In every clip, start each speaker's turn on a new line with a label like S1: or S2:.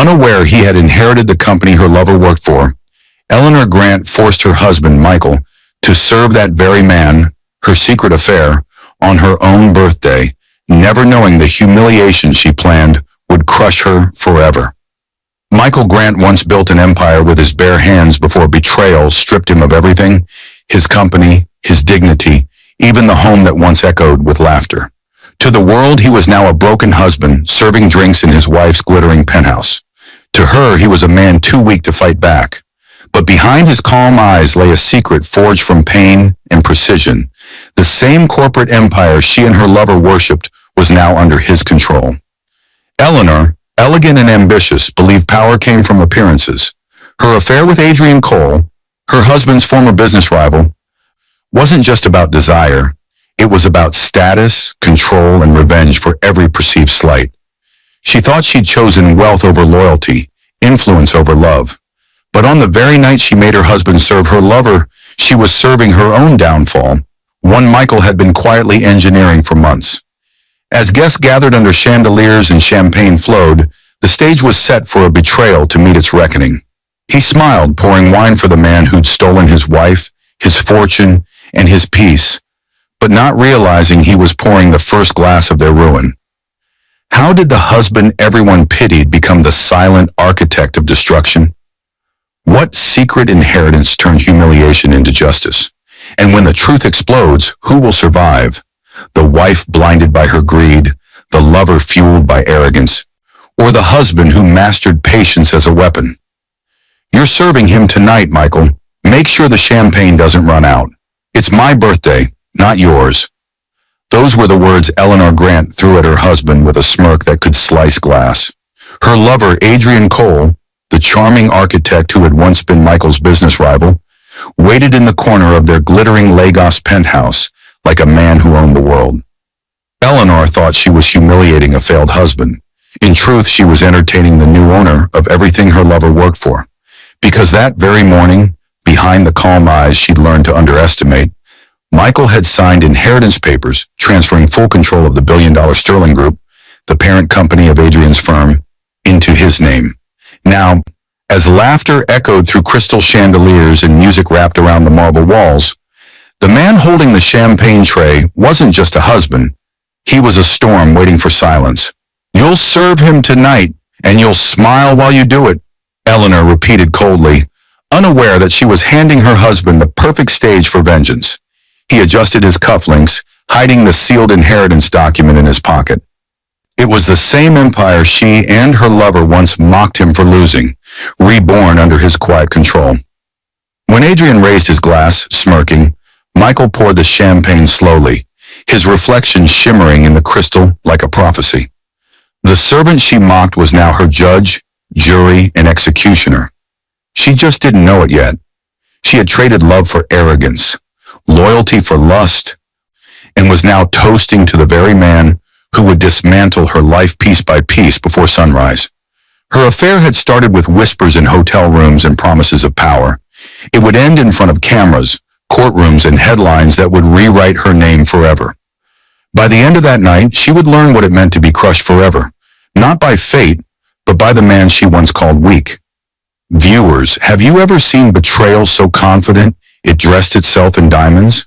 S1: Unaware he had inherited the company her lover worked for, Eleanor Grant forced her husband, Michael, to serve that very man, her secret affair, on her own birthday, never knowing the humiliation she planned would crush her forever. Michael Grant once built an empire with his bare hands before betrayal stripped him of everything, his company, his dignity, even the home that once echoed with laughter. To the world, he was now a broken husband, serving drinks in his wife's glittering penthouse. To her, he was a man too weak to fight back. But behind his calm eyes lay a secret forged from pain and precision. The same corporate empire she and her lover worshipped was now under his control. Eleanor, elegant and ambitious, believed power came from appearances. Her affair with Adrian Cole, her husband's former business rival, wasn't just about desire. It was about status, control, and revenge for every perceived slight. She thought she'd chosen wealth over loyalty, influence over love. But on the very night she made her husband serve her lover, she was serving her own downfall, one Michael had been quietly engineering for months. As guests gathered under chandeliers and champagne flowed, the stage was set for a betrayal to meet its reckoning. He smiled, pouring wine for the man who'd stolen his wife, his fortune, and his peace, but not realizing he was pouring the first glass of their ruin. How did the husband everyone pitied become the silent architect of destruction? What secret inheritance turned humiliation into justice? And when the truth explodes, who will survive? The wife blinded by her greed, the lover fueled by arrogance, or the husband who mastered patience as a weapon? You're serving him tonight, Michael. Make sure the champagne doesn't run out. It's my birthday, not yours. Those were the words Eleanor Grant threw at her husband with a smirk that could slice glass. Her lover, Adrian Cole, the charming architect who had once been Michael's business rival, waited in the corner of their glittering Lagos penthouse like a man who owned the world. Eleanor thought she was humiliating a failed husband. In truth, she was entertaining the new owner of everything her lover worked for. Because that very morning, behind the calm eyes she'd learned to underestimate, Michael had signed inheritance papers transferring full control of the billion-dollar Sterling Group, the parent company of Adrian's firm, into his name. Now, as laughter echoed through crystal chandeliers and music wrapped around the marble walls, the man holding the champagne tray wasn't just a husband. He was a storm waiting for silence. "You'll serve him tonight, and you'll smile while you do it," Eleanor repeated coldly, unaware that she was handing her husband the perfect stage for vengeance. He adjusted his cufflinks, hiding the sealed inheritance document in his pocket. It was the same empire she and her lover once mocked him for losing, reborn under his quiet control. When Adrian raised his glass, smirking, Michael poured the champagne slowly, his reflection shimmering in the crystal like a prophecy. The servant she mocked was now her judge, jury, and executioner. She just didn't know it yet. She had traded love for arrogance, loyalty for lust, and was now toasting to the very man who would dismantle her life piece by piece before sunrise. Her affair had started with whispers in hotel rooms and promises of power. It would end in front of cameras, courtrooms, and headlines that would rewrite her name forever. By the end of that night, she would learn what it meant to be crushed forever, not by fate, but by the man she once called weak. Viewers, have you ever seen betrayal so confident it dressed itself in diamonds?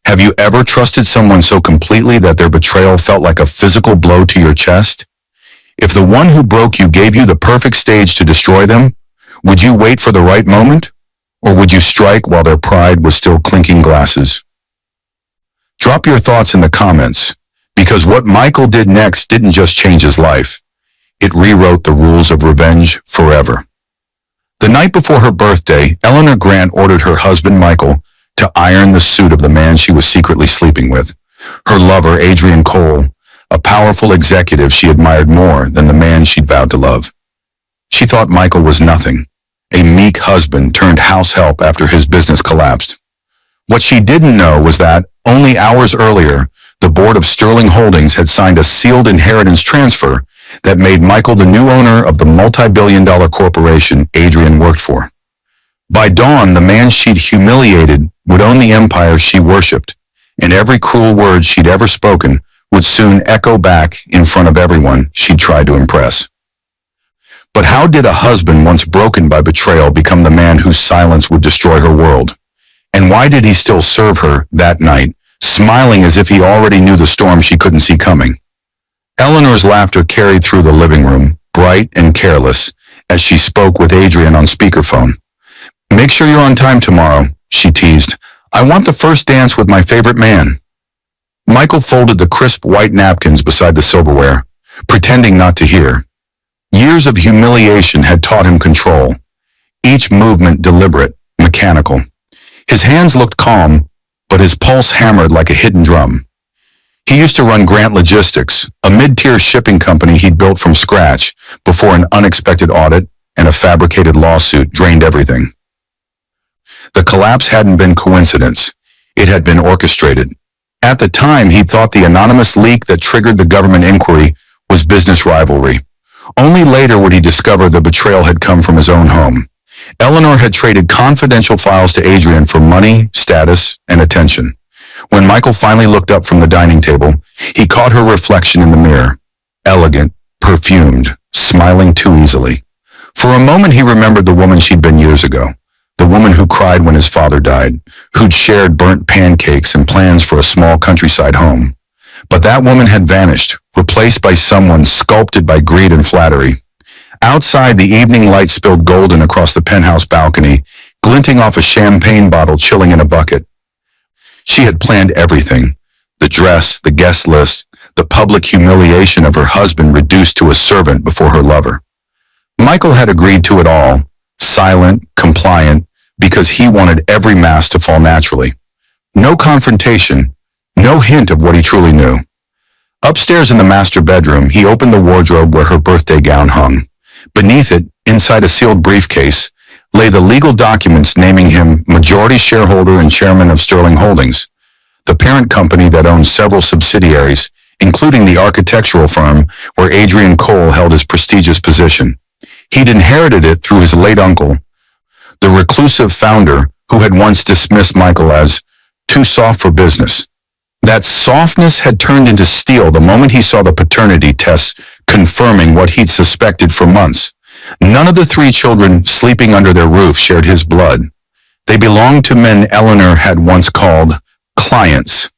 S1: Have you ever trusted someone so completely that their betrayal felt like a physical blow to your chest? If the one who broke you gave you the perfect stage to destroy them, would you wait for the right moment? Or would you strike while their pride was still clinking glasses? Drop your thoughts in the comments, because what Michael did next didn't just change his life. It rewrote the rules of revenge forever. The night before her birthday, Eleanor Grant ordered her husband Michael to iron the suit of the man she was secretly sleeping with. Her lover, Adrian Cole, a powerful executive she admired more than the man she'd vowed to love. She thought Michael was nothing, a meek husband turned house help after his business collapsed. What she didn't know was that, only hours earlier, the board of Sterling Holdings had signed a sealed inheritance transfer that made Michael the new owner of the multi-billion-dollar corporation Adrian worked for. By dawn, the man she'd humiliated would own the empire she worshipped, and every cruel word she'd ever spoken would soon echo back in front of everyone she'd tried to impress. But how did a husband once broken by betrayal become the man whose silence would destroy her world? And why did he still serve her that night, smiling as if he already knew the storm she couldn't see coming? Eleanor's laughter carried through the living room, bright and careless, as she spoke with Adrian on speakerphone. "Make sure you're on time tomorrow," she teased. "I want the first dance with my favorite man." Michael folded the crisp white napkins beside the silverware, pretending not to hear. Years of humiliation had taught him control, each movement deliberate, mechanical. His hands looked calm, but his pulse hammered like a hidden drum. He used to run Grant Logistics, a mid-tier shipping company he'd built from scratch before an unexpected audit and a fabricated lawsuit drained everything. The collapse hadn't been coincidence. It had been orchestrated. At the time, he thought the anonymous leak that triggered the government inquiry was business rivalry. Only later would he discover the betrayal had come from his own home. Eleanor had traded confidential files to Adrian for money, status, and attention. When Michael finally looked up from the dining table, he caught her reflection in the mirror. Elegant, perfumed, smiling too easily. For a moment he remembered the woman she'd been years ago. The woman who cried when his father died, who'd shared burnt pancakes and plans for a small countryside home. But that woman had vanished, replaced by someone sculpted by greed and flattery. Outside, the evening light spilled golden across the penthouse balcony, glinting off a champagne bottle chilling in a bucket. She had planned everything. The dress, the guest list, the public humiliation of her husband reduced to a servant before her lover. Michael had agreed to it all, silent, compliant, because he wanted every mask to fall naturally. No confrontation, no hint of what he truly knew. Upstairs in the master bedroom, he opened the wardrobe where her birthday gown hung. Beneath it, inside a sealed briefcase, lay the legal documents naming him majority shareholder and chairman of Sterling Holdings, the parent company that owns several subsidiaries, including the architectural firm where Adrian Cole held his prestigious position. He'd inherited it through his late uncle, the reclusive founder who had once dismissed Michael as too soft for business. That softness had turned into steel the moment he saw the paternity tests confirming what he'd suspected for months. None of the three children sleeping under their roof shared his blood. They belonged to men Eleanor had once called clients.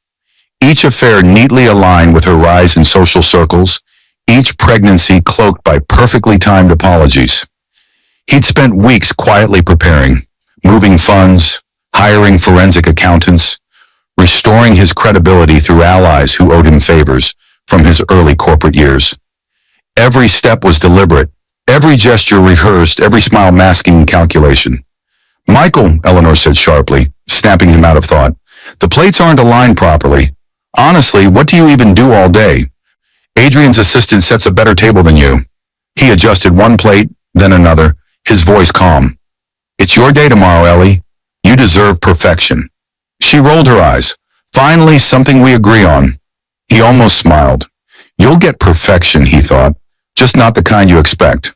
S1: Each affair neatly aligned with her rise in social circles, each pregnancy cloaked by perfectly timed apologies. He'd spent weeks quietly preparing, moving funds, hiring forensic accountants, restoring his credibility through allies who owed him favors from his early corporate years. Every step was deliberate, every gesture rehearsed, every smile masking calculation. "Michael," Eleanor said sharply, snapping him out of thought, "the plates aren't aligned properly. Honestly, what do you even do all day? Adrian's assistant sets a better table than you." He adjusted one plate, then another, his voice calm. "It's your day tomorrow, Ellie. You deserve perfection." She rolled her eyes. "Finally, something we agree on." He almost smiled. "You'll get perfection," he thought, "just not the kind you expect."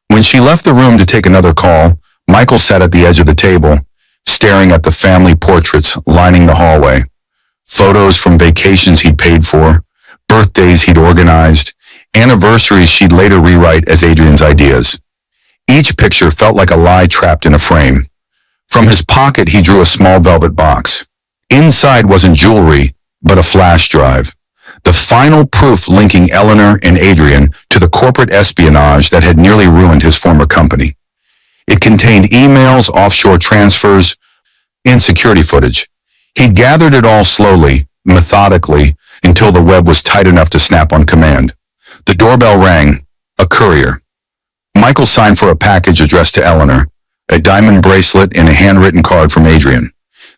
S1: When she left the room to take another call, Michael sat at the edge of the table, staring at the family portraits lining the hallway. Photos from vacations he'd paid for, birthdays he'd organized, anniversaries she'd later rewrite as Adrian's ideas. Each picture felt like a lie trapped in a frame. From his pocket, he drew a small velvet box. Inside wasn't jewelry, but a flash drive. The final proof linking Eleanor and Adrian to the corporate espionage that had nearly ruined his former company. It contained emails, offshore transfers, and security footage. He'd gathered it all slowly, methodically, until the web was tight enough to snap on command. The doorbell rang. A courier. Michael signed for a package addressed to Eleanor, a diamond bracelet and a handwritten card from Adrian.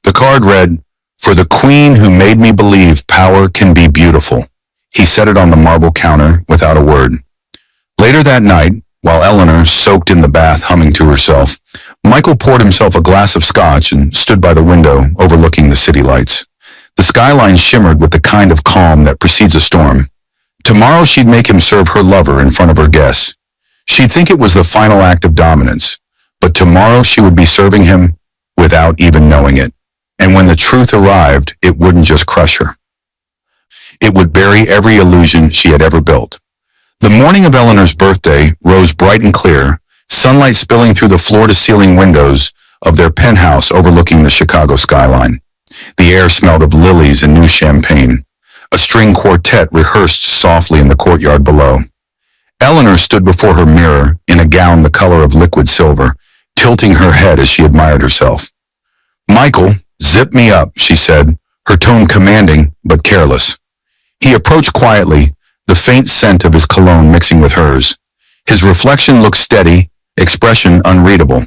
S1: The card read, "For the queen who made me believe power can be beautiful." He set it on the marble counter without a word. Later that night, while Eleanor soaked in the bath humming to herself, Michael poured himself a glass of scotch and stood by the window overlooking the city lights. The skyline shimmered with the kind of calm that precedes a storm. Tomorrow she'd make him serve her lover in front of her guests. She'd think it was the final act of dominance, but tomorrow she would be serving him without even knowing it. And when the truth arrived, it wouldn't just crush her. It would bury every illusion she had ever built. The morning of Eleanor's birthday rose bright and clear, sunlight spilling through the floor-to-ceiling windows of their penthouse overlooking the Chicago skyline. The air smelled of lilies and new champagne. A string quartet rehearsed softly in the courtyard below. Eleanor stood before her mirror in a gown the color of liquid silver, tilting her head as she admired herself. "Michael, zip me up," she said, her tone commanding but careless. He approached quietly, the faint scent of his cologne mixing with hers. His reflection looked steady, expression unreadable.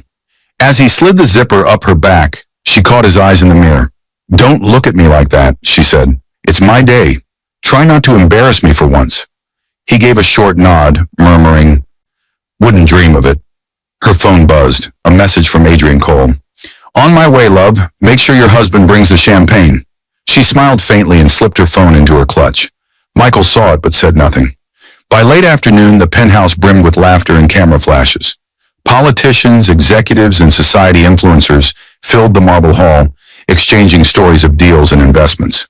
S1: As he slid the zipper up her back, she caught his eyes in the mirror. "Don't look at me like that," she said. "It's my day. Try not to embarrass me for once." He gave a short nod, murmuring, "Wouldn't dream of it." Her phone buzzed, a message from Adrian Cole. "On my way, love. Make sure your husband brings the champagne." She smiled faintly and slipped her phone into her clutch. Michael saw it but said nothing. By late afternoon, the penthouse brimmed with laughter and camera flashes. Politicians, executives, and society influencers filled the marble hall, exchanging stories of deals and investments.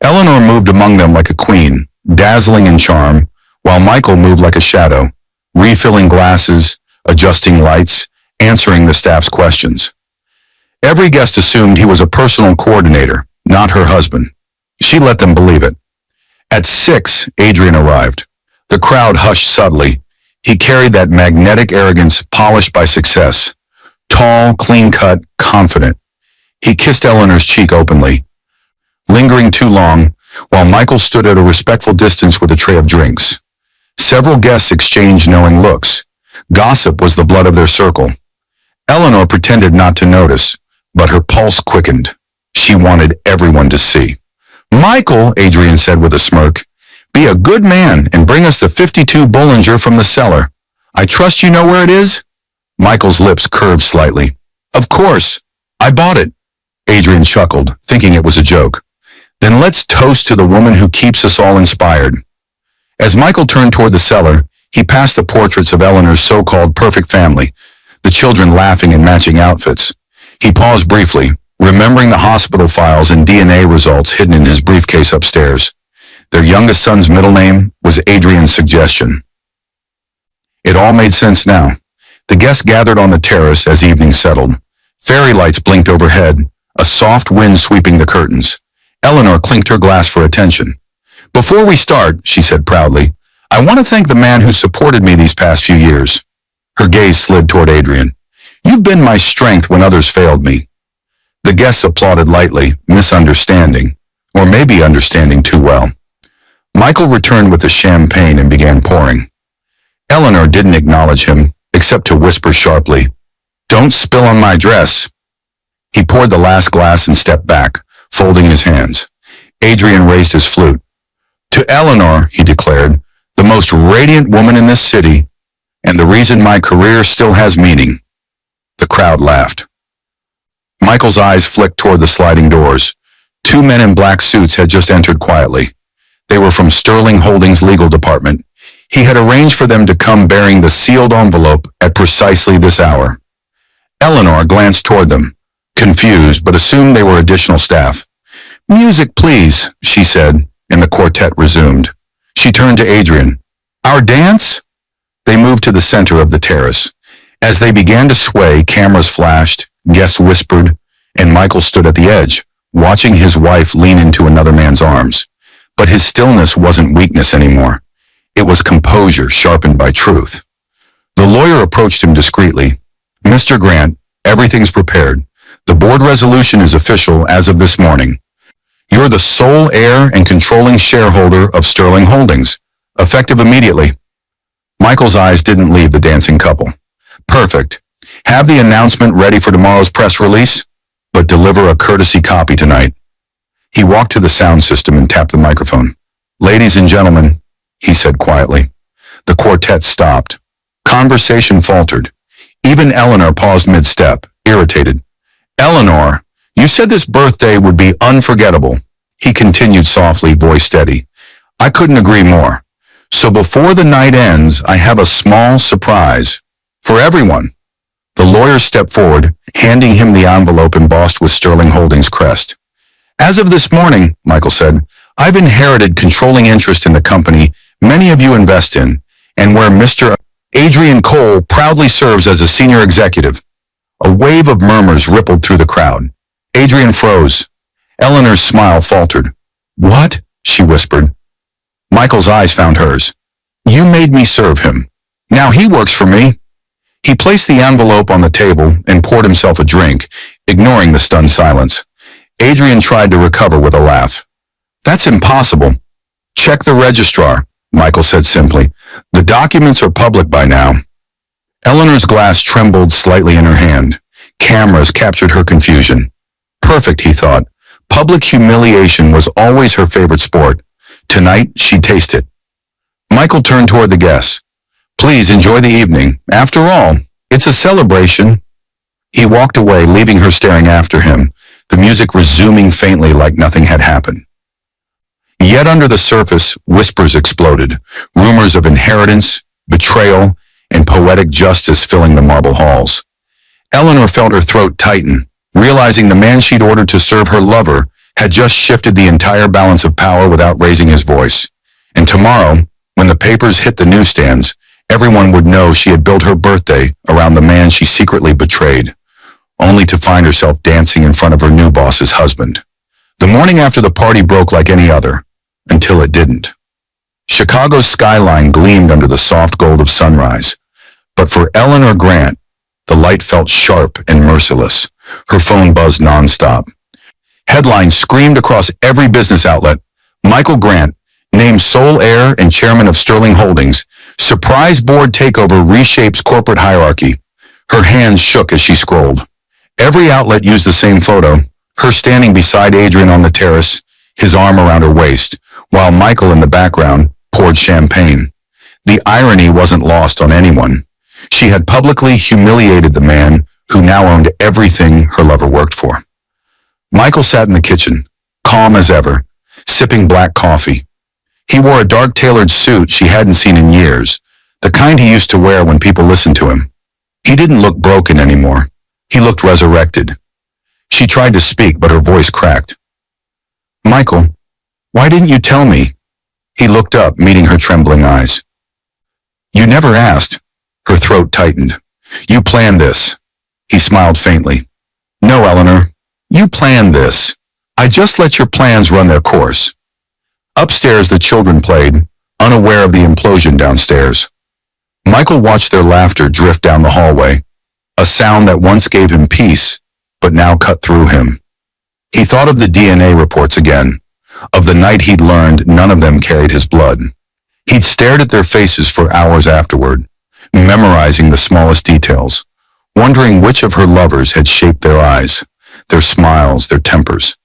S1: Eleanor moved among them like a queen, dazzling in charm, while Michael moved like a shadow, refilling glasses, adjusting lights, answering the staff's questions. Every guest assumed he was a personal coordinator, not her husband. She let them believe it. At 6, Adrian arrived. The crowd hushed subtly. He carried that magnetic arrogance polished by success. Tall, clean-cut, confident. He kissed Eleanor's cheek openly, lingering too long, while Michael stood at a respectful distance with a tray of drinks. Several guests exchanged knowing looks. Gossip was the blood of their circle. Eleanor pretended not to notice, but her pulse quickened. She wanted everyone to see. "Michael," Adrian said with a smirk, "be a good man and bring us the 52 Bollinger from the cellar. I trust you know where it is?" Michael's lips curved slightly. "Of course. I bought it." Adrian chuckled, thinking it was a joke. "Then let's toast to the woman who keeps us all inspired." As Michael turned toward the cellar, he passed the portraits of Eleanor's so-called perfect family, the children laughing in matching outfits. He paused briefly, remembering the hospital files and DNA results hidden in his briefcase upstairs. Their youngest son's middle name was Adrian's suggestion. It all made sense now. The guests gathered on the terrace as evening settled. Fairy lights blinked overhead, a soft wind sweeping the curtains. Eleanor clinked her glass for attention. "Before we start," she said proudly, "I want to thank the man who supported me these past few years." Her gaze slid toward Adrian. "You've been my strength when others failed me." The guests applauded lightly, misunderstanding, or maybe understanding too well. Michael returned with the champagne and began pouring. Eleanor didn't acknowledge him, except to whisper sharply, "Don't spill on my dress." He poured the last glass and stepped back, folding his hands. Adrian raised his flute. "To Eleanor," he declared, "the most radiant woman in this city, and the reason my career still has meaning." The crowd laughed. Michael's eyes flicked toward the sliding doors. 2 men in black suits had just entered quietly. They were from Sterling Holdings' legal department. He had arranged for them to come bearing the sealed envelope at precisely this hour. Eleanor glanced toward them, confused, but assumed they were additional staff. "Music, please," she said, and the quartet resumed. She turned to Adrian. "Our dance?" They moved to the center of the terrace. As they began to sway, cameras flashed, guests whispered, and Michael stood at the edge, watching his wife lean into another man's arms. But his stillness wasn't weakness anymore. It was composure sharpened by truth. The lawyer approached him discreetly. "Mr. Grant, everything's prepared. The board resolution is official as of this morning. You're the sole heir and controlling shareholder of Sterling Holdings, effective immediately." Michael's eyes didn't leave the dancing couple. "Perfect. Have the announcement ready for tomorrow's press release, but deliver a courtesy copy tonight." He walked to the sound system and tapped the microphone. "Ladies and gentlemen," he said quietly. The quartet stopped. Conversation faltered. Even Eleanor paused mid-step, irritated. "Eleanor, you said this birthday would be unforgettable," he continued softly, voice steady. "I couldn't agree more. So before the night ends, I have a small surprise for everyone." The lawyer stepped forward, handing him the envelope embossed with Sterling Holdings' crest. "As of this morning," Michael said, "I've inherited controlling interest in the company many of you invest in, and where Mr. Adrian Cole proudly serves as a senior executive. A wave of murmurs rippled through the crowd. Adrian froze. Eleanor's smile faltered. "What?" she whispered. Michael's eyes found hers. "You made me serve him. Now he works for me." He placed the envelope on the table and poured himself a drink, ignoring the stunned silence. Adrian tried to recover with a laugh. "That's impossible." "Check the registrar," Michael said simply. "The documents are public by now." Eleanor's glass trembled slightly in her hand. Cameras captured her confusion. Perfect, he thought. Public humiliation was always her favorite sport. Tonight, she'd taste it. Michael turned toward the guests. "Please enjoy the evening. After all, it's a celebration." He walked away, leaving her staring after him, the music resuming faintly like nothing had happened. Yet under the surface, whispers exploded, rumors of inheritance, betrayal, and poetic justice filling the marble halls. Eleanor felt her throat tighten, realizing the man she'd ordered to serve her lover had just shifted the entire balance of power without raising his voice. And tomorrow, when the papers hit the newsstands, everyone would know she had built her birthday around the man she secretly betrayed, only to find herself dancing in front of her new boss's husband. The morning after the party broke like any other, until it didn't. Chicago's skyline gleamed under the soft gold of sunrise, but for Eleanor Grant, the light felt sharp and merciless. Her phone buzzed nonstop. Headlines screamed across every business outlet. Michael Grant, named sole heir and chairman of Sterling Holdings, surprise board takeover reshapes corporate hierarchy. Her hands shook as she scrolled. Every outlet used the same photo, her standing beside Adrian on the terrace, his arm around her waist, while Michael in the background poured champagne. The irony wasn't lost on anyone. She had publicly humiliated the man who now owned everything her lover worked for. Michael sat in the kitchen, calm as ever, sipping black coffee. He wore a dark tailored suit she hadn't seen in years, the kind he used to wear when people listened to him. He didn't look broken anymore. He looked resurrected. She tried to speak, but her voice cracked. "Michael, why didn't you tell me?" He looked up, meeting her trembling eyes. "You never asked." Her throat tightened. "You planned this." He smiled faintly. "No, Eleanor, you planned this. I just let your plans run their course." Upstairs, the children played, unaware of the implosion downstairs. Michael watched their laughter drift down the hallway, a sound that once gave him peace, but now cut through him. He thought of the DNA reports again, of the night he'd learned none of them carried his blood. He'd stared at their faces for hours afterward, memorizing the smallest details, wondering which of her lovers had shaped their eyes, their smiles, their tempers.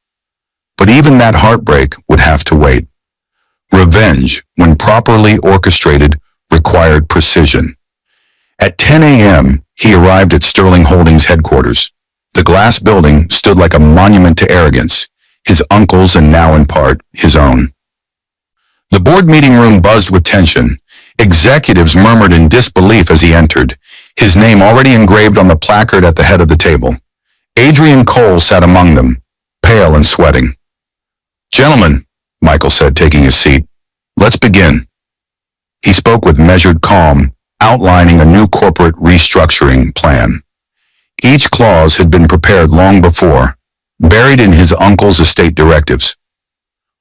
S1: But even that heartbreak would have to wait. Revenge, when properly orchestrated, required precision. At 10 a.m., he arrived at Sterling Holdings headquarters. The glass building stood like a monument to arrogance, his uncle's and now in part, his own. The board meeting room buzzed with tension. Executives murmured in disbelief as he entered, his name already engraved on the placard at the head of the table. Adrian Cole sat among them, pale and sweating. "Gentlemen," Michael said, taking his seat, "let's begin." He spoke with measured calm, outlining a new corporate restructuring plan. Each clause had been prepared long before, buried in his uncle's estate directives.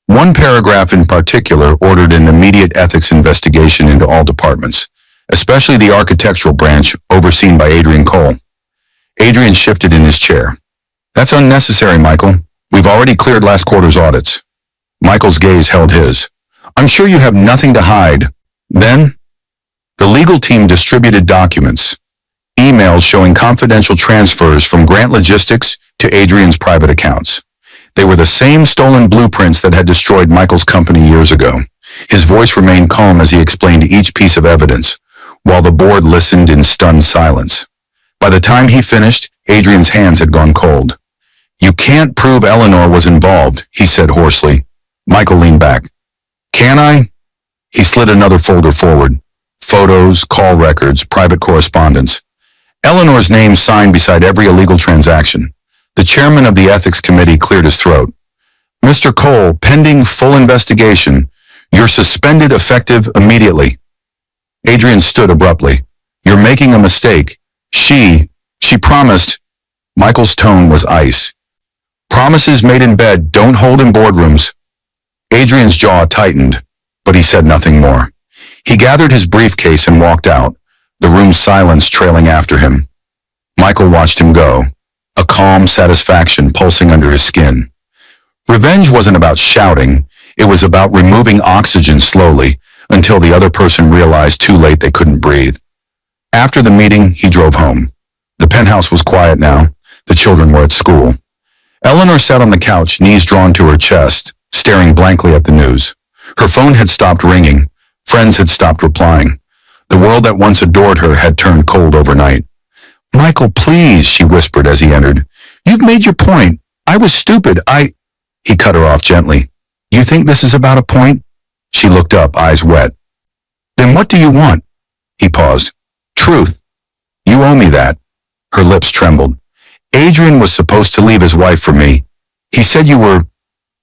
S1: One paragraph in particular ordered an immediate ethics investigation into all departments, especially the architectural branch overseen by Adrian Cole. Adrian shifted in his chair. "That's unnecessary, Michael. We've already cleared last quarter's audits." Michael's gaze held his. "I'm sure you have nothing to hide." Then, the legal team distributed documents, emails showing confidential transfers from Grant Logistics to Adrian's private accounts. They were the same stolen blueprints that had destroyed Michael's company years ago. His voice remained calm as he explained each piece of evidence, while the board listened in stunned silence. By the time he finished, Adrian's hands had gone cold. "You can't prove Eleanor was involved," he said hoarsely. Michael leaned back. "Can I?" He slid another folder forward. Photos, call records, private correspondence. Eleanor's name signed beside every illegal transaction. The chairman of the ethics committee cleared his throat. "Mr. Cole, pending full investigation, you're suspended effective immediately." Adrian stood abruptly. You're making a mistake. She promised. Michael's tone was ice. Promises made in bed don't hold in boardrooms. Adrian's jaw tightened, but he said nothing more. He gathered his briefcase and walked out, the room's silence trailing after him. Michael watched him go, a calm satisfaction pulsing under his skin. Revenge wasn't about shouting, it was about removing oxygen slowly until the other person realized too late they couldn't breathe. After the meeting, he drove home. The penthouse was quiet now. The children were at school. Eleanor sat on the couch, knees drawn to her chest, staring blankly at the news. Her phone had stopped ringing. Friends had stopped replying. The world that once adored her had turned cold overnight. Michael, please, she whispered as he entered. You've made your point. I was stupid. He cut her off gently. You think this is about a point? She looked up, eyes wet. Then what do you want? He paused. Truth. You owe me that. Her lips trembled. Adrian was supposed to leave his wife for me. He said you were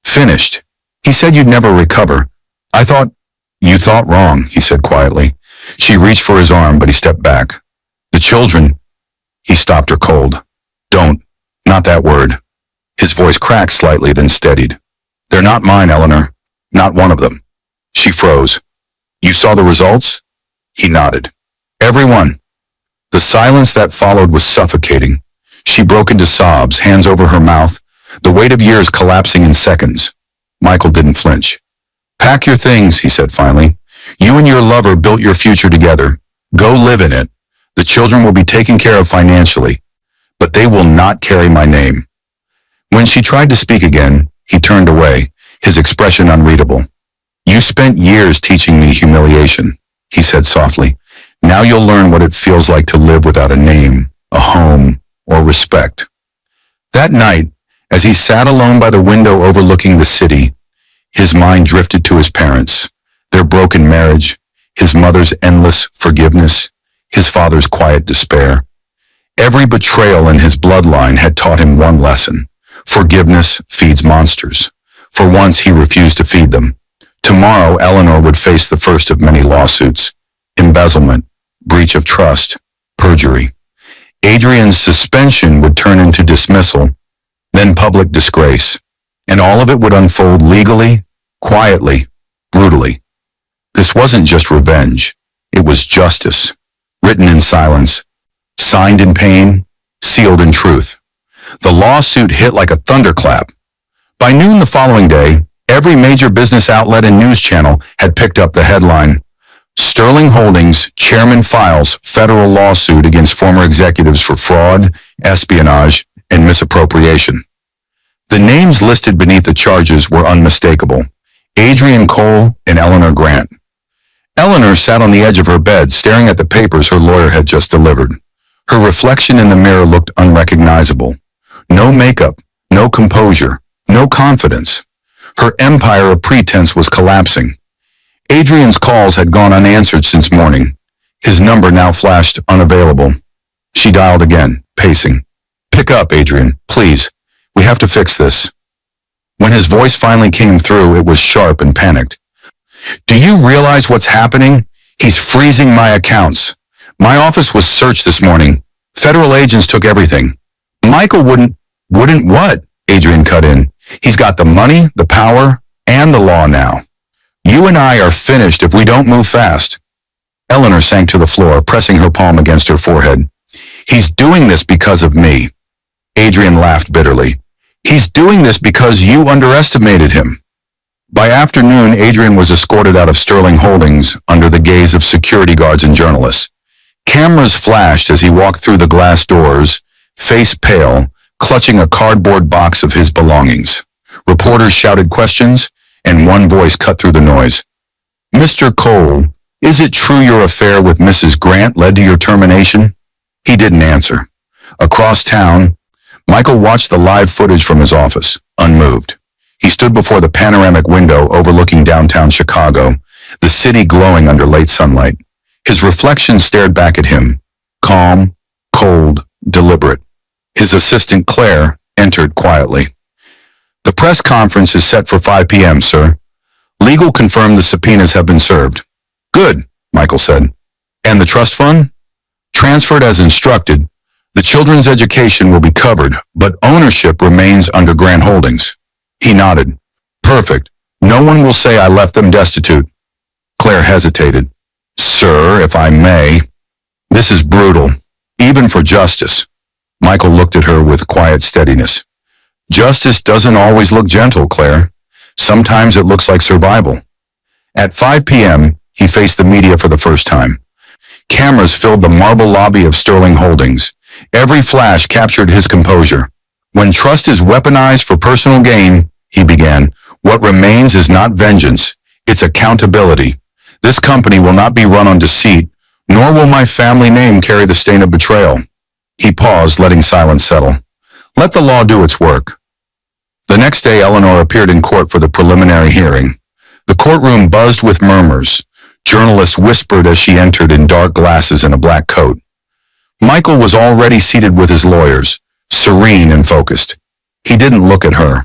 S1: finished. He said you'd never recover. You thought wrong, he said quietly. She reached for his arm, but he stepped back. The children. He stopped her cold. Don't. Not that word. His voice cracked slightly, then steadied. They're not mine, Eleanor. Not one of them. She froze. You saw the results? He nodded. Everyone. The silence that followed was suffocating. She broke into sobs, hands over her mouth, the weight of years collapsing in seconds. Michael didn't flinch. Pack your things, he said finally. You and your lover built your future together. Go live in it. The children will be taken care of financially, but they will not carry my name. When she tried to speak again, he turned away, his expression unreadable. You spent years teaching me humiliation, he said softly. Now you'll learn what it feels like to live without a name, a home, or respect. That night, as he sat alone by the window overlooking the city, his mind drifted to his parents, their broken marriage, his mother's endless forgiveness, his father's quiet despair. Every betrayal in his bloodline had taught him one lesson. Forgiveness feeds monsters. For once, he refused to feed them. Tomorrow, Eleanor would face the first of many lawsuits. Embezzlement, breach of trust, perjury. Adrian's suspension would turn into dismissal, then public disgrace, and all of it would unfold legally, quietly, brutally. This wasn't just revenge. It was justice, written in silence, signed in pain, sealed in truth. The lawsuit hit like a thunderclap. By noon the following day, every major business outlet and news channel had picked up the headline, Sterling Holdings chairman files federal lawsuit against former executives for fraud, espionage, and misappropriation. The names listed beneath the charges were unmistakable. Adrian Cole and Eleanor Grant. Eleanor sat on the edge of her bed, staring at the papers her lawyer had just delivered. Her reflection in the mirror looked unrecognizable. No makeup, no composure, no confidence. Her empire of pretense was collapsing. Adrian's calls had gone unanswered since morning. His number now flashed unavailable. She dialed again, pacing. Pick up, Adrian, please. We have to fix this. When his voice finally came through, it was sharp and panicked. Do you realize what's happening? He's freezing my accounts. My office was searched this morning. Federal agents took everything. Michael wouldn't what? Adrian cut in. He's got the money, the power, and the law now. You and I are finished if we don't move fast. Eleanor sank to the floor, pressing her palm against her forehead. He's doing this because of me. Adrian laughed bitterly. He's doing this because you underestimated him. By afternoon, Adrian was escorted out of Sterling Holdings under the gaze of security guards and journalists. Cameras flashed as he walked through the glass doors, face pale, clutching a cardboard box of his belongings. Reporters shouted questions, and one voice cut through the noise. Mr. Cole, is it true your affair with Mrs. Grant led to your termination? He didn't answer. Across town, Michael watched the live footage from his office, unmoved. He stood before the panoramic window overlooking downtown Chicago, the city glowing under late sunlight. His reflection stared back at him, calm, cold, deliberate. His assistant, Claire, entered quietly. The press conference is set for 5 p.m., sir. Legal confirmed the subpoenas have been served. Good, Michael said. And the trust fund? Transferred as instructed, the children's education will be covered, but ownership remains under Grant Holdings. He nodded. Perfect. No one will say I left them destitute. Claire hesitated. Sir, if I may. This is brutal, even for justice. Michael looked at her with quiet steadiness. Justice doesn't always look gentle, Claire. Sometimes it looks like survival. At 5 p.m., he faced the media for the first time. Cameras filled the marble lobby of Sterling Holdings. Every flash captured his composure. When trust is weaponized for personal gain, he began, what remains is not vengeance, it's accountability. This company will not be run on deceit, nor will my family name carry the stain of betrayal. He paused, letting silence settle. Let the law do its work. The next day, Eleanor appeared in court for the preliminary hearing. The courtroom buzzed with murmurs. Journalists whispered as she entered in dark glasses and a black coat. Michael was already seated with his lawyers, serene and focused. He didn't look at her.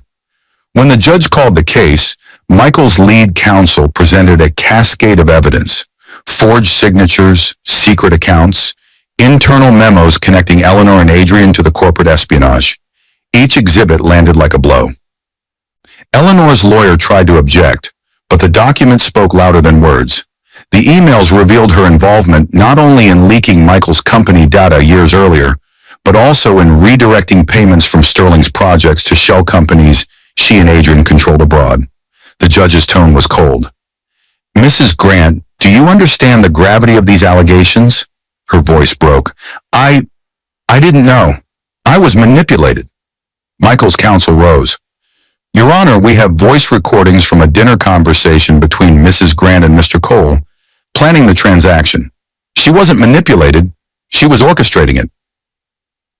S1: When the judge called the case, Michael's lead counsel presented a cascade of evidence, forged signatures, secret accounts, internal memos connecting Eleanor and Adrian to the corporate espionage. Each exhibit landed like a blow. Eleanor's lawyer tried to object, but the documents spoke louder than words. The emails revealed her involvement not only in leaking Michael's company data years earlier, but also in redirecting payments from Sterling's projects to shell companies she and Adrian controlled abroad. The judge's tone was cold. Mrs. Grant, do you understand the gravity of these allegations? Her voice broke. I didn't know. I was manipulated. Michael's counsel rose. Your Honor, we have voice recordings from a dinner conversation between Mrs. Grant and Mr. Cole, planning the transaction. She wasn't manipulated. She was orchestrating it.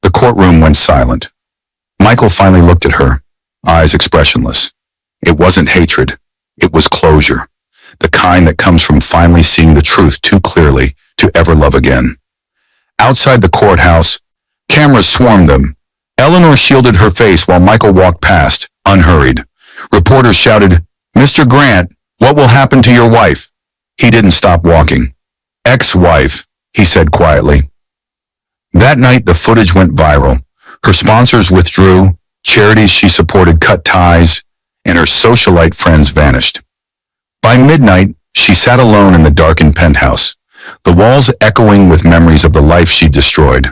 S1: The courtroom went silent. Michael finally looked at her, eyes expressionless. It wasn't hatred. It was closure, the kind that comes from finally seeing the truth too clearly to ever love again. Outside the courthouse, cameras swarmed them. Eleanor shielded her face while Michael walked past, unhurried. Reporters shouted, Mr. Grant, what will happen to your wife? He didn't stop walking. Ex-wife, he said quietly. That night, the footage went viral. Her sponsors withdrew, charities she supported cut ties, and her socialite friends vanished. By midnight, she sat alone in the darkened penthouse, the walls echoing with memories of the life she destroyed.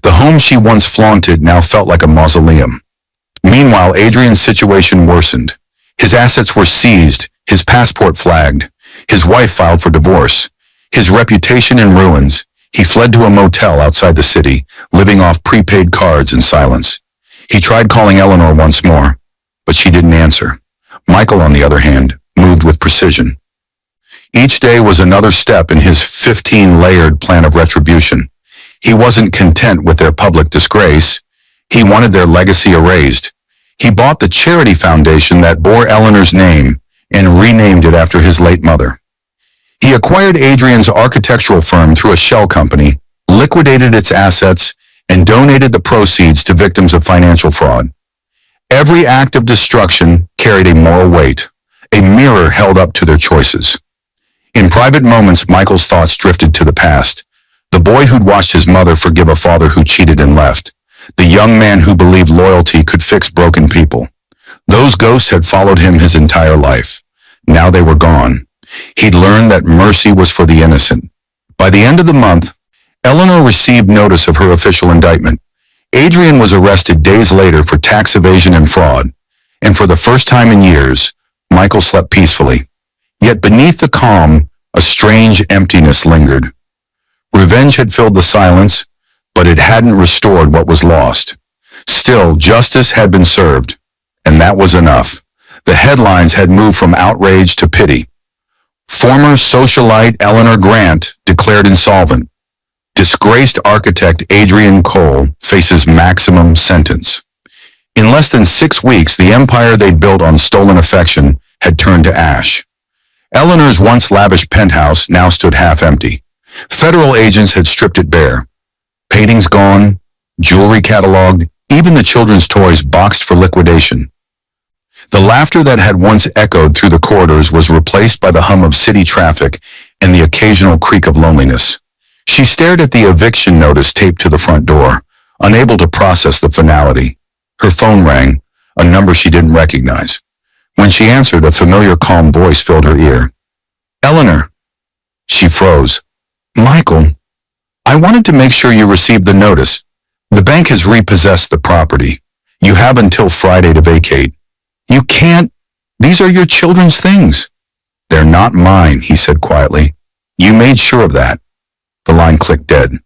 S1: The home she once flaunted now felt like a mausoleum. Meanwhile, Adrian's situation worsened. His assets were seized, his passport flagged. His wife filed for divorce. His reputation in ruins. He fled to a motel outside the city, living off prepaid cards in silence. He tried calling Eleanor once more, but she didn't answer. Michael, on the other hand, moved with precision. Each day was another step in his 15-layered plan of retribution. He wasn't content with their public disgrace. He wanted their legacy erased. He bought the charity foundation that bore Eleanor's name and renamed it after his late mother. He acquired Adrian's architectural firm through a shell company, liquidated its assets, and donated the proceeds to victims of financial fraud. Every act of destruction carried a moral weight, a mirror held up to their choices. In private moments, Michael's thoughts drifted to the past. The boy who'd watched his mother forgive a father who cheated and left. The young man who believed loyalty could fix broken people. Those ghosts had followed him his entire life. Now they were gone. He'd learned that mercy was for the innocent. By the end of the month, Eleanor received notice of her official indictment. Adrian was arrested days later for tax evasion and fraud, and for the first time in years, Michael slept peacefully. Yet beneath the calm, a strange emptiness lingered. Revenge had filled the silence, but it hadn't restored what was lost. Still, justice had been served, and that was enough. The headlines had moved from outrage to pity. Former socialite Eleanor Grant declared insolvent. Disgraced architect Adrian Cole faces maximum sentence. In less than 6 weeks, the empire they'd built on stolen affection had turned to ash. Eleanor's once lavish penthouse now stood half empty. Federal agents had stripped it bare. Paintings gone, jewelry cataloged, even the children's toys boxed for liquidation. The laughter that had once echoed through the corridors was replaced by the hum of city traffic and the occasional creak of loneliness. She stared at the eviction notice taped to the front door, unable to process the finality. Her phone rang, a number she didn't recognize. When she answered, a familiar calm voice filled her ear. Eleanor. She froze. Michael, I wanted to make sure you received the notice. The bank has repossessed the property. You have until Friday to vacate. You can't. These are your children's things. They're not mine, he said quietly. You made sure of that. The line clicked dead.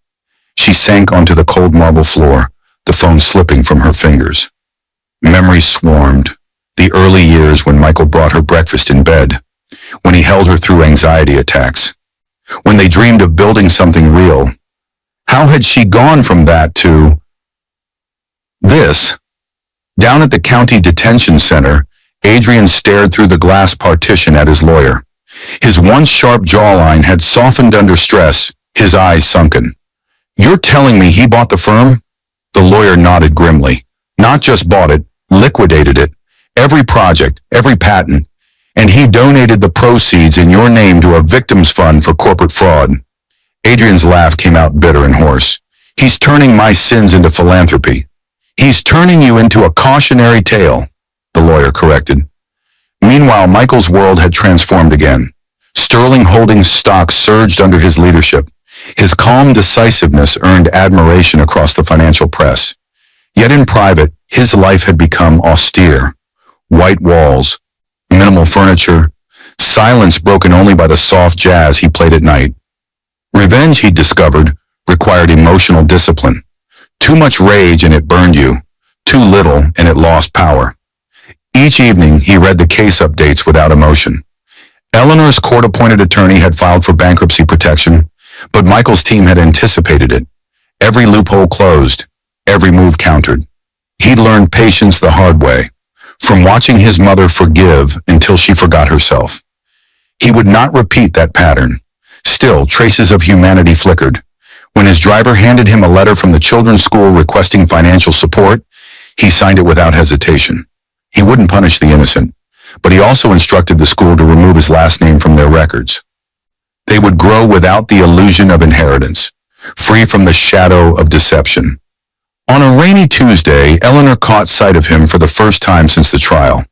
S1: She sank onto the cold marble floor, the phone slipping from her fingers. Memories swarmed. The early years when Michael brought her breakfast in bed, when he held her through anxiety attacks, when they dreamed of building something real. How had she gone from that to this? Down at the county detention center, Adrian stared through the glass partition at his lawyer. His once sharp jawline had softened under stress, his eyes sunken. You're telling me he bought the firm? The lawyer nodded grimly. Not just bought it, liquidated it. Every project, every patent. And he donated the proceeds in your name to a victims fund for corporate fraud. Adrian's laugh came out bitter and hoarse. He's turning my sins into philanthropy. He's turning you into a cautionary tale, the lawyer corrected. Meanwhile, Michael's world had transformed again. Sterling Holdings stock surged under his leadership. His calm decisiveness earned admiration across the financial press. Yet in private, his life had become austere. White walls, minimal furniture, silence broken only by the soft jazz he played at night. Revenge, he discovered, required emotional discipline. Too much rage and it burned you. Too little and it lost power. Each evening, he read the case updates without emotion. Eleanor's court-appointed attorney had filed for bankruptcy protection, but Michael's team had anticipated it. Every loophole closed, every move countered. He'd learned patience the hard way, from watching his mother forgive until she forgot herself. He would not repeat that pattern. Still, traces of humanity flickered. When his driver handed him a letter from the children's school requesting financial support, he signed it without hesitation. He wouldn't punish the innocent, but he also instructed the school to remove his last name from their records. They would grow without the illusion of inheritance, free from the shadow of deception. On a rainy Tuesday, Eleanor caught sight of him for the first time since the trial.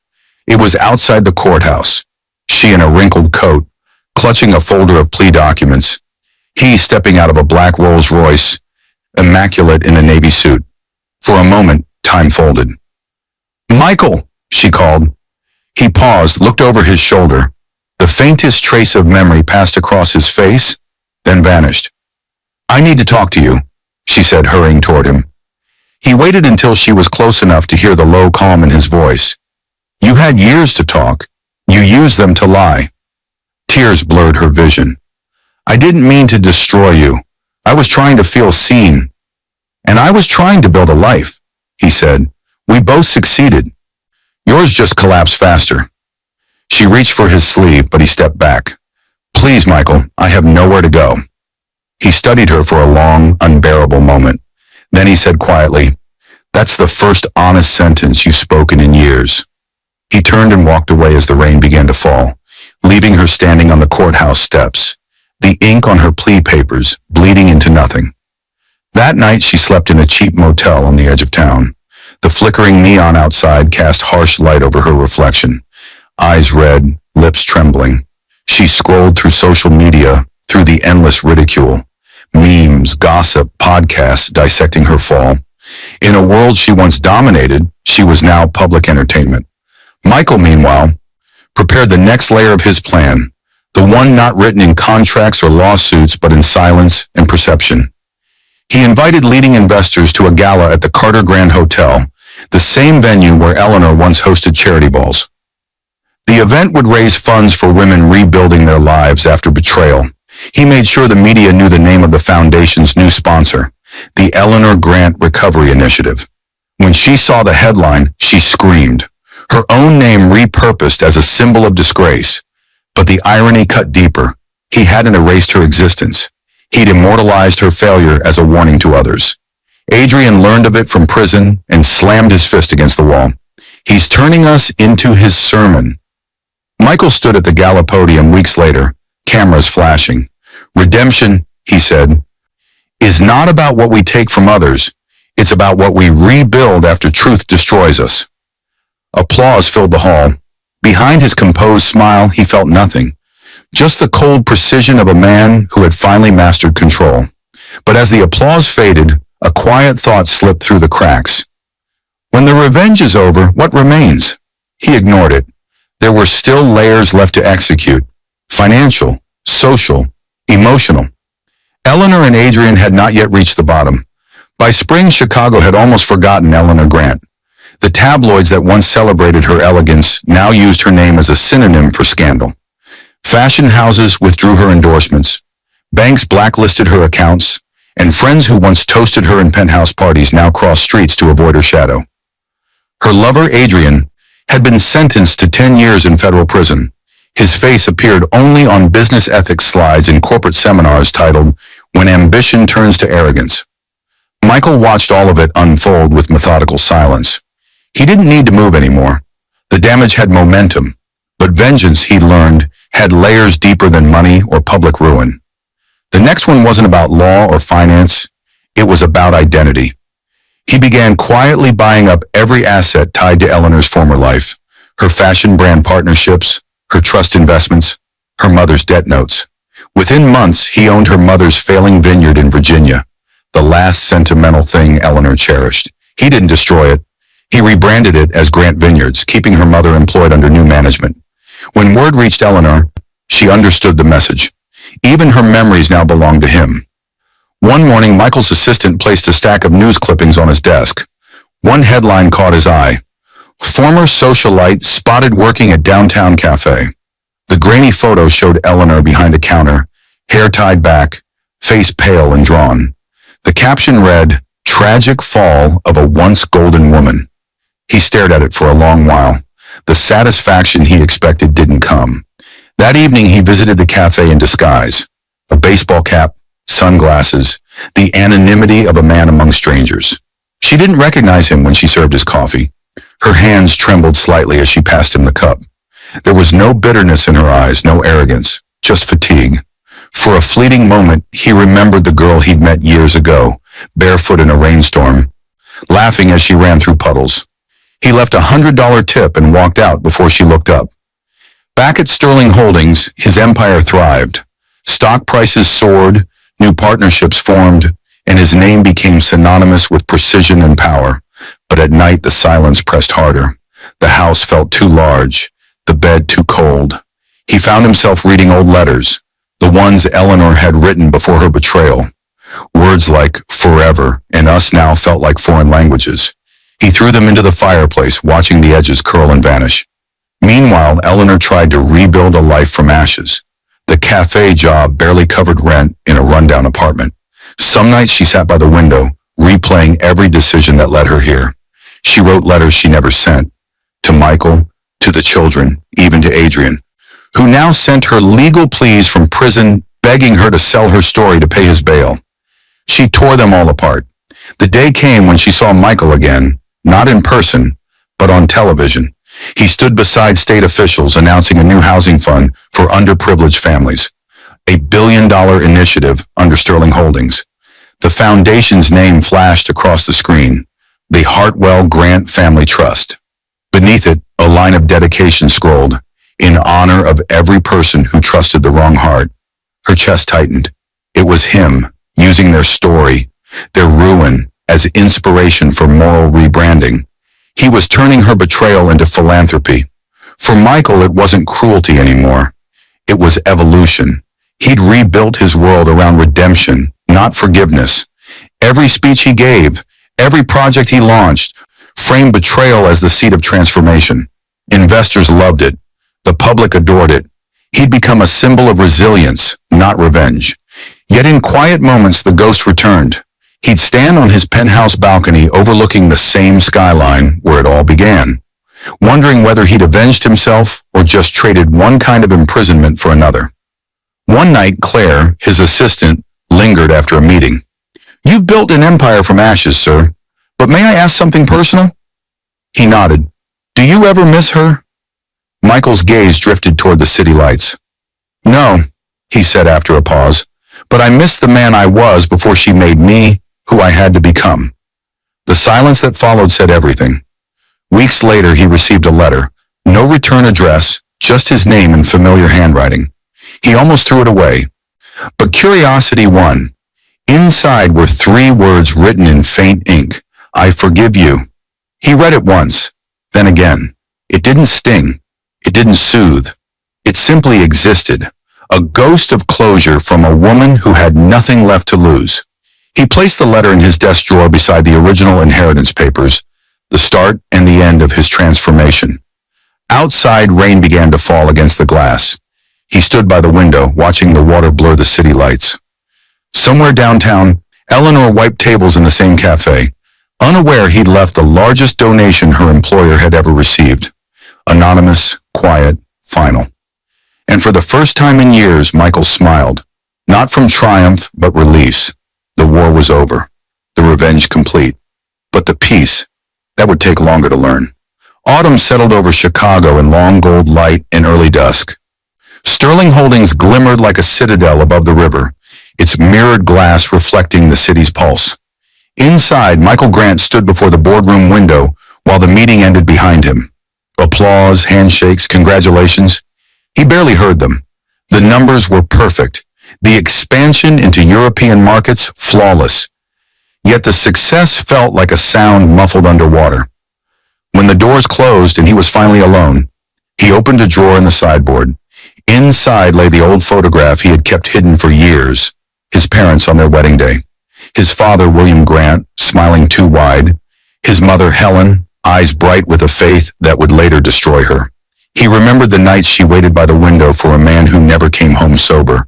S1: It was outside the courthouse, she in a wrinkled coat, clutching a folder of plea documents, he stepping out of a black Rolls-Royce, immaculate in a navy suit. For a moment, time folded. Michael, she called. He paused, looked over his shoulder. The faintest trace of memory passed across his face, then vanished. I need to talk to you, she said, hurrying toward him. He waited until she was close enough to hear the low calm in his voice. You had years to talk. You used them to lie. Tears blurred her vision. I didn't mean to destroy you. I was trying to feel seen. And I was trying to build a life, he said. We both succeeded. Yours just collapsed faster. She reached for his sleeve, but he stepped back. Please, Michael, I have nowhere to go. He studied her for a long, unbearable moment. Then he said quietly, That's the first honest sentence you've spoken in years. He turned and walked away as the rain began to fall, leaving her standing on the courthouse steps, the ink on her plea papers bleeding into nothing. That night she slept in a cheap motel on the edge of town. The flickering neon outside cast harsh light over her reflection. Eyes red, lips trembling. She scrolled through social media, through the endless ridicule. Memes, gossip, podcasts dissecting her fall. In a world she once dominated, she was now public entertainment. Michael, meanwhile, prepared the next layer of his plan, the one not written in contracts or lawsuits but in silence and perception. He invited leading investors to a gala at the Carter Grand Hotel, the same venue where Eleanor once hosted charity balls. The event would raise funds for women rebuilding their lives after betrayal. He made sure the media knew the name of the foundation's new sponsor, the Eleanor Grant Recovery Initiative. When she saw the headline, she screamed, her own name repurposed as a symbol of disgrace. But the irony cut deeper. He hadn't erased her existence. He'd immortalized her failure as a warning to others. Adrian learned of it from prison and slammed his fist against the wall. He's turning us into his sermon. Michael stood at the gala podium weeks later, cameras flashing. Redemption, he said, is not about what we take from others. It's about what we rebuild after truth destroys us. Applause filled the hall. Behind his composed smile, he felt nothing. Just the cold precision of a man who had finally mastered control. But as the applause faded, a quiet thought slipped through the cracks. When the revenge is over, what remains? He ignored it. There were still layers left to execute. Financial, social, emotional. Eleanor and Adrian had not yet reached the bottom. By spring, Chicago had almost forgotten Eleanor Grant. The tabloids that once celebrated her elegance now used her name as a synonym for scandal. Fashion houses withdrew her endorsements. Banks blacklisted her accounts, and friends who once toasted her in penthouse parties now crossed streets to avoid her shadow. Her lover, Adrian, had been sentenced to 10 years in federal prison. His face appeared only on business ethics slides in corporate seminars titled, "When Ambition Turns to Arrogance." Michael watched all of it unfold with methodical silence. He didn't need to move anymore. The damage had momentum, but vengeance, he learned, had layers deeper than money or public ruin. The next one wasn't about law or finance. It was about identity. He began quietly buying up every asset tied to Eleanor's former life, her fashion brand partnerships, her trust investments, her mother's debt notes. Within months, he owned her mother's failing vineyard in Virginia, the last sentimental thing Eleanor cherished. He didn't destroy it. He rebranded it as Grant Vineyards, keeping her mother employed under new management. When word reached Eleanor, she understood the message. Even her memories now belonged to him. One morning, Michael's assistant placed a stack of news clippings on his desk. One headline caught his eye. Former socialite spotted working at downtown cafe. The grainy photo showed Eleanor behind a counter, hair tied back, face pale and drawn. The caption read, "Tragic fall of a once golden woman." He stared at it for a long while. The satisfaction he expected didn't come. That evening, he visited the cafe in disguise. A baseball cap, sunglasses, the anonymity of a man among strangers. She didn't recognize him when she served his coffee. Her hands trembled slightly as she passed him the cup. There was no bitterness in her eyes, no arrogance, just fatigue. For a fleeting moment, he remembered the girl he'd met years ago, barefoot in a rainstorm, laughing as she ran through puddles. He left a $100 tip and walked out before she looked up. Back at Sterling Holdings, his empire thrived. Stock prices soared, new partnerships formed, and his name became synonymous with precision and power. But at night, the silence pressed harder. The house felt too large, the bed too cold. He found himself reading old letters, the ones Eleanor had written before her betrayal. Words like forever and us now felt like foreign languages. He threw them into the fireplace, watching the edges curl and vanish. Meanwhile, Eleanor tried to rebuild a life from ashes. The cafe job barely covered rent in a rundown apartment. Some nights she sat by the window, replaying every decision that led her here. She wrote letters she never sent, to Michael, to the children, even to Adrian, who now sent her legal pleas from prison, begging her to sell her story to pay his bail. She tore them all apart. The day came when she saw Michael again, not in person, but on television. He stood beside state officials announcing a new housing fund for underprivileged families, a $1 billion initiative under Sterling Holdings. The foundation's name flashed across the screen, the Hartwell Grant Family Trust. Beneath it, a line of dedication scrolled, in honor of every person who trusted the wrong heart. Her chest tightened. It was him, using their story, their ruin, as inspiration for moral rebranding. He was turning her betrayal into philanthropy. For Michael, it wasn't cruelty anymore. It was evolution. He'd rebuilt his world around redemption, not forgiveness. Every speech he gave, every project he launched, framed betrayal as the seed of transformation. Investors loved it. The public adored it. He'd become a symbol of resilience, not revenge. Yet in quiet moments, the ghost returned. He'd stand on his penthouse balcony overlooking the same skyline where it all began, wondering whether he'd avenged himself or just traded one kind of imprisonment for another. One night, Claire, his assistant, lingered after a meeting. "You've built an empire from ashes, sir, but may I ask something personal?" He nodded. "Do you ever miss her?" Michael's gaze drifted toward the city lights. "No," he said after a pause, But I missed the man I was before she made me who I had to become. The silence that followed said everything. Weeks later, he received a letter. No return address, just his name in familiar handwriting. He almost threw it away. But curiosity won. Inside were 3 words written in faint ink. I forgive you. He read it once, then again. It didn't sting. It didn't soothe. It simply existed. A ghost of closure from a woman who had nothing left to lose. He placed the letter in his desk drawer beside the original inheritance papers, the start and the end of his transformation. Outside, rain began to fall against the glass. He stood by the window, watching the water blur the city lights. Somewhere downtown, Eleanor wiped tables in the same cafe, unaware he'd left the largest donation her employer had ever received. Anonymous, quiet, final. And for the first time in years, Michael smiled. Not from triumph, but release. The war was over. The revenge complete. But the peace, that would take longer to learn. Autumn settled over Chicago in long gold light and early dusk. Sterling Holdings glimmered like a citadel above the river, its mirrored glass reflecting the city's pulse. Inside, Michael Grant stood before the boardroom window while the meeting ended behind him. Applause, handshakes, congratulations. He barely heard them. The numbers were perfect. The expansion into European markets, flawless. Yet the success felt like a sound muffled underwater. When the doors closed and he was finally alone, he opened a drawer in the sideboard. Inside lay the old photograph he had kept hidden for years, his parents on their wedding day. His father, William Grant, smiling too wide. His mother, Helen, eyes bright with a faith that would later destroy her. He remembered the nights she waited by the window for a man who never came home sober.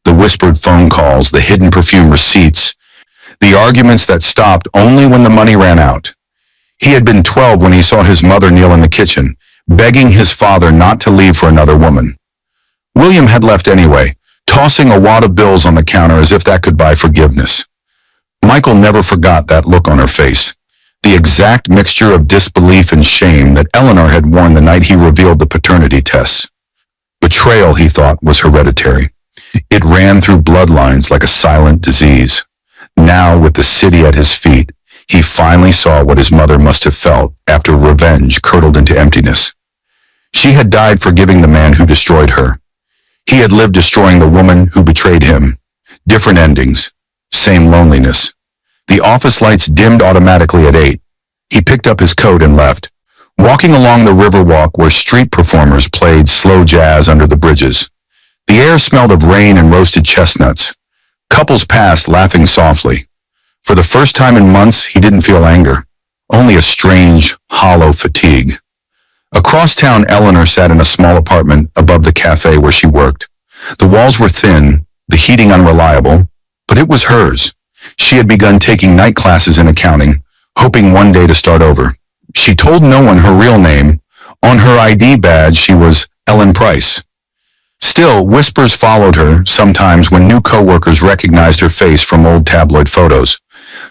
S1: The whispered phone calls, the hidden perfume receipts, the arguments that stopped only when the money ran out. He had been 12 when he saw his mother kneel in the kitchen, begging his father not to leave for another woman. William had left anyway, tossing a wad of bills on the counter as if that could buy forgiveness. Michael never forgot that look on her face, the exact mixture of disbelief and shame that Eleanor had worn the night he revealed the paternity tests. Betrayal, he thought, was hereditary. It ran through bloodlines like a silent disease. Now, with the city at his feet, he finally saw what his mother must have felt after revenge curdled into emptiness. She had died forgiving the man who destroyed her. He had lived destroying the woman who betrayed him. Different endings, same loneliness. The office lights dimmed automatically at 8. He picked up his coat and left, walking along the riverwalk where street performers played slow jazz under the bridges. The air smelled of rain and roasted chestnuts. Couples passed, laughing softly. For the first time in months, he didn't feel anger, only a strange, hollow fatigue. Across town, Eleanor sat in a small apartment above the cafe where she worked. The walls were thin, the heating unreliable, but it was hers. She had begun taking night classes in accounting, hoping one day to start over. She told no one her real name. On her ID badge, she was Ellen Price. Still, whispers followed her, sometimes when new coworkers recognized her face from old tabloid photos.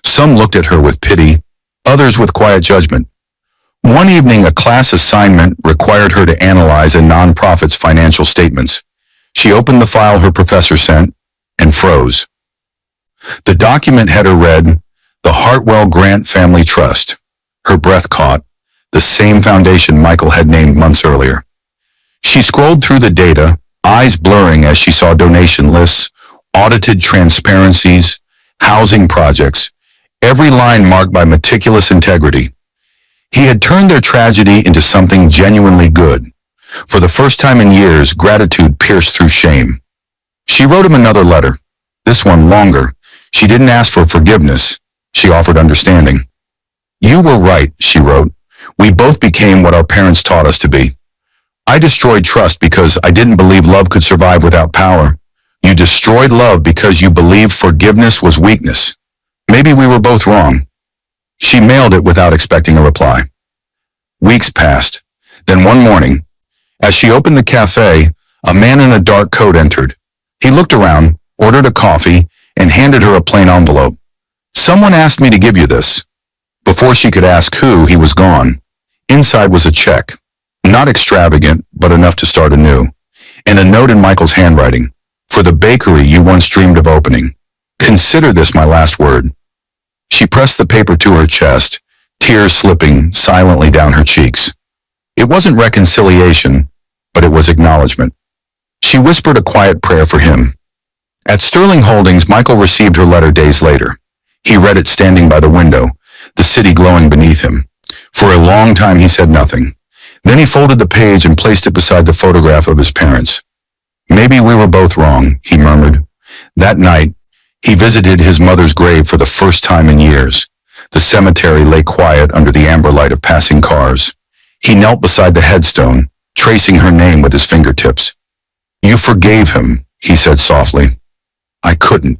S1: Some looked at her with pity, others with quiet judgment. One evening, a class assignment required her to analyze a nonprofit's financial statements. She opened the file her professor sent and froze. The document header read, "The Hartwell Grant Family Trust." Her breath caught, the same foundation Michael had named months earlier. She scrolled through the data, eyes blurring as she saw donation lists, audited transparencies, housing projects, every line marked by meticulous integrity. He had turned their tragedy into something genuinely good. For the first time in years, gratitude pierced through shame. She wrote him another letter, this one longer. She didn't ask for forgiveness. She offered understanding. "You were right," she wrote. "We both became what our parents taught us to be. I destroyed trust because I didn't believe love could survive without power. You destroyed love because you believed forgiveness was weakness. Maybe we were both wrong." She mailed it without expecting a reply. Weeks passed. Then one morning, as she opened the cafe, a man in a dark coat entered. He looked around, ordered a coffee, and handed her a plain envelope. "Someone asked me to give you this." Before she could ask who, he was gone. Inside was a check. Not extravagant, but enough to start anew. And a note in Michael's handwriting. For the bakery you once dreamed of opening. Consider this my last word." She pressed the paper to her chest, tears slipping silently down her cheeks. It wasn't reconciliation, but it was acknowledgement. She whispered a quiet prayer for him. At Sterling Holdings, Michael received her letter days later. He read it standing by the window, the city glowing beneath him. For a long time he said nothing. Then he folded the page and placed it beside the photograph of his parents. "Maybe we were both wrong," he murmured. That night, he visited his mother's grave for the first time in years. The cemetery lay quiet under the amber light of passing cars. He knelt beside the headstone, tracing her name with his fingertips. "You forgave him," he said softly. "I couldn't,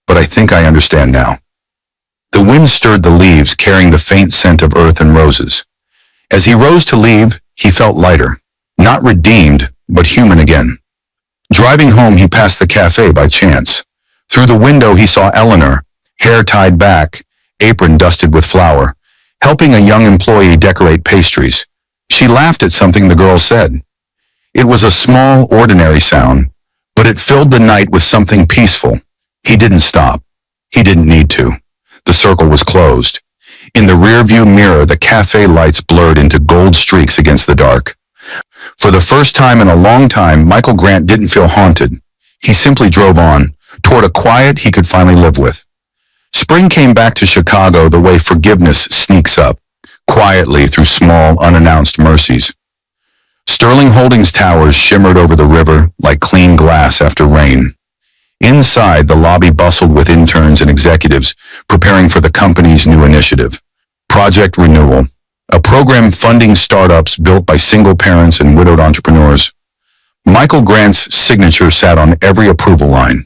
S1: but I think I understand now." The wind stirred the leaves, carrying the faint scent of earth and roses. As he rose to leave, he felt lighter, not redeemed, but human again. Driving home, he passed the cafe by chance. Through the window, he saw Eleanor, hair tied back, apron dusted with flour, helping a young employee decorate pastries. She laughed at something the girl said. It was a small, ordinary sound, but it filled the night with something peaceful. He didn't stop. He didn't need to. The circle was closed. In the rearview mirror, the cafe lights blurred into gold streaks against the dark. For the first time in a long time, Michael Grant didn't feel haunted. He simply drove on, toward a quiet he could finally live with. Spring came back to Chicago the way forgiveness sneaks up, quietly through small, unannounced mercies. Sterling Holdings towers shimmered over the river like clean glass after rain. Inside, the lobby bustled with interns and executives preparing for the company's new initiative, Project Renewal, a program funding startups built by single parents and widowed entrepreneurs. Michael Grant's signature sat on every approval line.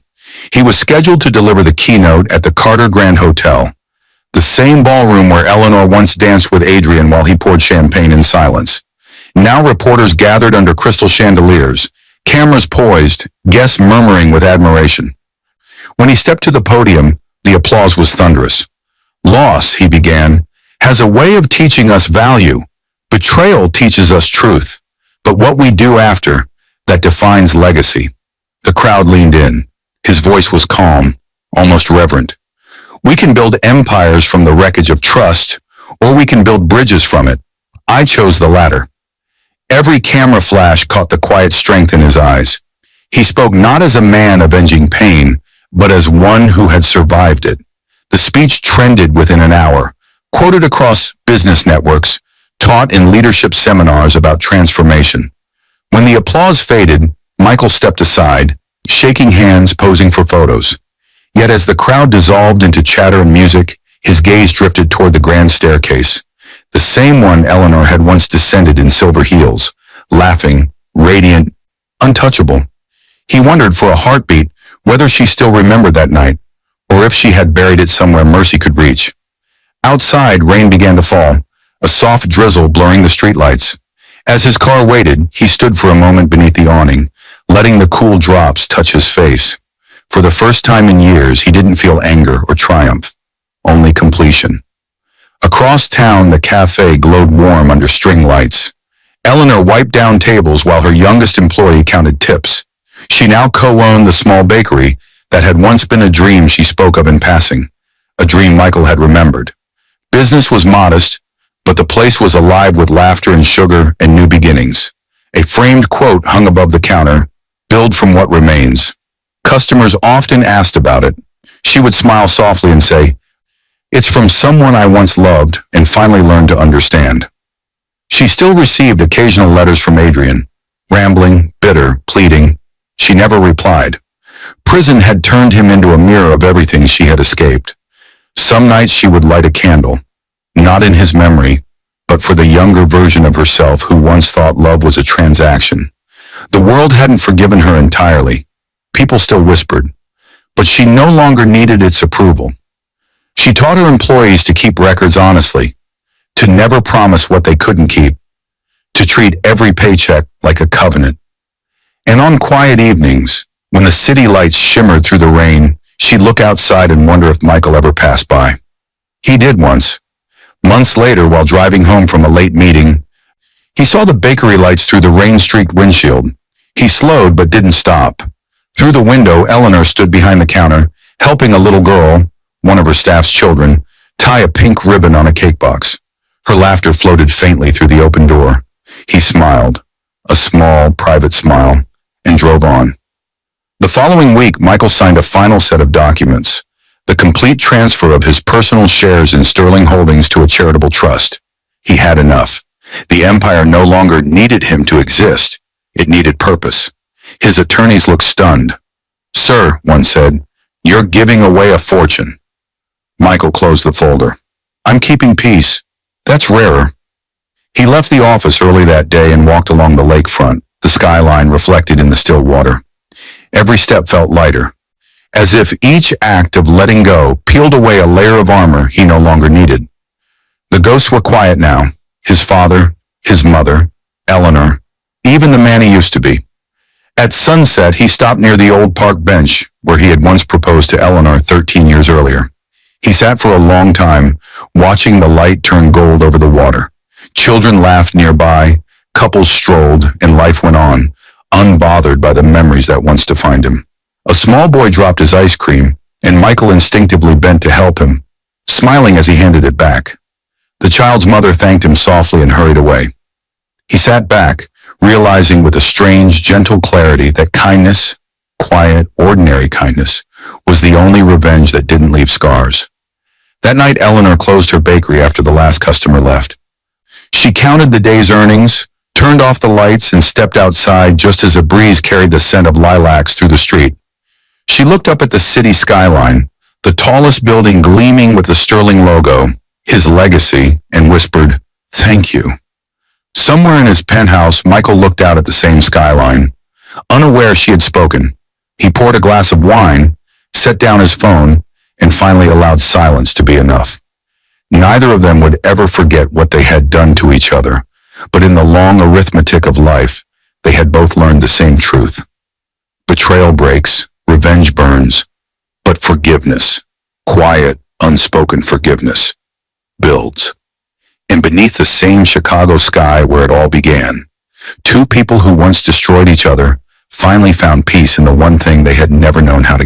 S1: He was scheduled to deliver the keynote at the Carter Grand Hotel, the same ballroom where Eleanor once danced with Adrian while he poured champagne in silence. Now reporters gathered under crystal chandeliers, cameras poised, guests murmuring with admiration. When he stepped to the podium, the applause was thunderous. "Loss," he began, "has a way of teaching us value. Betrayal teaches us truth. But what we do after, that defines legacy." The crowd leaned in. His voice was calm, almost reverent. "We can build empires from the wreckage of trust, or we can build bridges from it. I chose the latter." Every camera flash caught the quiet strength in his eyes. He spoke not as a man avenging pain, but as one who had survived it. The speech trended within an hour, quoted across business networks, taught in leadership seminars about transformation. When the applause faded, Michael stepped aside, shaking hands, posing for photos. Yet as the crowd dissolved into chatter and music, his gaze drifted toward the grand staircase, the same one Eleanor had once descended in silver heels, laughing, radiant, untouchable. He wondered for a heartbeat whether she still remembered that night, or if she had buried it somewhere mercy could reach. Outside, rain began to fall, a soft drizzle blurring the streetlights. As his car waited, he stood for a moment beneath the awning, letting the cool drops touch his face. For the first time in years, he didn't feel anger or triumph, only completion. Across town, the cafe glowed warm under string lights. Eleanor wiped down tables while her youngest employee counted tips. She now co-owned the small bakery that had once been a dream she spoke of in passing, a dream Michael had remembered. Business was modest, but the place was alive with laughter and sugar and new beginnings. A framed quote hung above the counter, "Build from what remains." Customers often asked about it. She would smile softly and say, "It's from someone I once loved and finally learned to understand." She still received occasional letters from Adrian, rambling, bitter, pleading. She never replied. Prison had turned him into a mirror of everything she had escaped. Some nights she would light a candle, not in his memory, but for the younger version of herself who once thought love was a transaction. The world hadn't forgiven her entirely. People still whispered, but she no longer needed its approval. She taught her employees to keep records honestly, to never promise what they couldn't keep, to treat every paycheck like a covenant. And on quiet evenings, when the city lights shimmered through the rain, she'd look outside and wonder if Michael ever passed by. He did once. Months later, while driving home from a late meeting, he saw the bakery lights through the rain-streaked windshield. He slowed but didn't stop. Through the window, Eleanor stood behind the counter, helping a little girl, one of her staff's children, tie a pink ribbon on a cake box. Her laughter floated faintly through the open door. He smiled, a small, private smile, and drove on. The following week, Michael signed a final set of documents, the complete transfer of his personal shares in Sterling Holdings to a charitable trust. He had enough. The empire no longer needed him to exist. It needed purpose. His attorneys looked stunned. "Sir," one said, "you're giving away a fortune." Michael closed the folder. "I'm keeping peace. That's rarer." He left the office early that day and walked along the lakefront, the skyline reflected in the still water. Every step felt lighter, as if each act of letting go peeled away a layer of armor he no longer needed. The ghosts were quiet now, his father, his mother, Eleanor, even the man he used to be. At sunset, he stopped near the old park bench where he had once proposed to Eleanor 13 years earlier. He sat for a long time, watching the light turn gold over the water. Children laughed nearby, couples strolled, and life went on, unbothered by the memories that once defined him. A small boy dropped his ice cream, and Michael instinctively bent to help him, smiling as he handed it back. The child's mother thanked him softly and hurried away. He sat back, realizing with a strange, gentle clarity that kindness, quiet, ordinary kindness, was the only revenge that didn't leave scars. That night, Eleanor closed her bakery after the last customer left. She counted the day's earnings, turned off the lights, and stepped outside just as a breeze carried the scent of lilacs through the street. She looked up at the city skyline, the tallest building gleaming with the Sterling logo, his legacy, and whispered, "Thank you." Somewhere in his penthouse, Michael looked out at the same skyline. Unaware she had spoken, he poured a glass of wine, set down his phone, and finally allowed silence to be enough. Neither of them would ever forget what they had done to each other, but in the long arithmetic of life, they had both learned the same truth. Betrayal breaks, revenge burns, but forgiveness, quiet, unspoken forgiveness, builds. And beneath the same Chicago sky where it all began, two people who once destroyed each other finally found peace in the one thing they had never known how to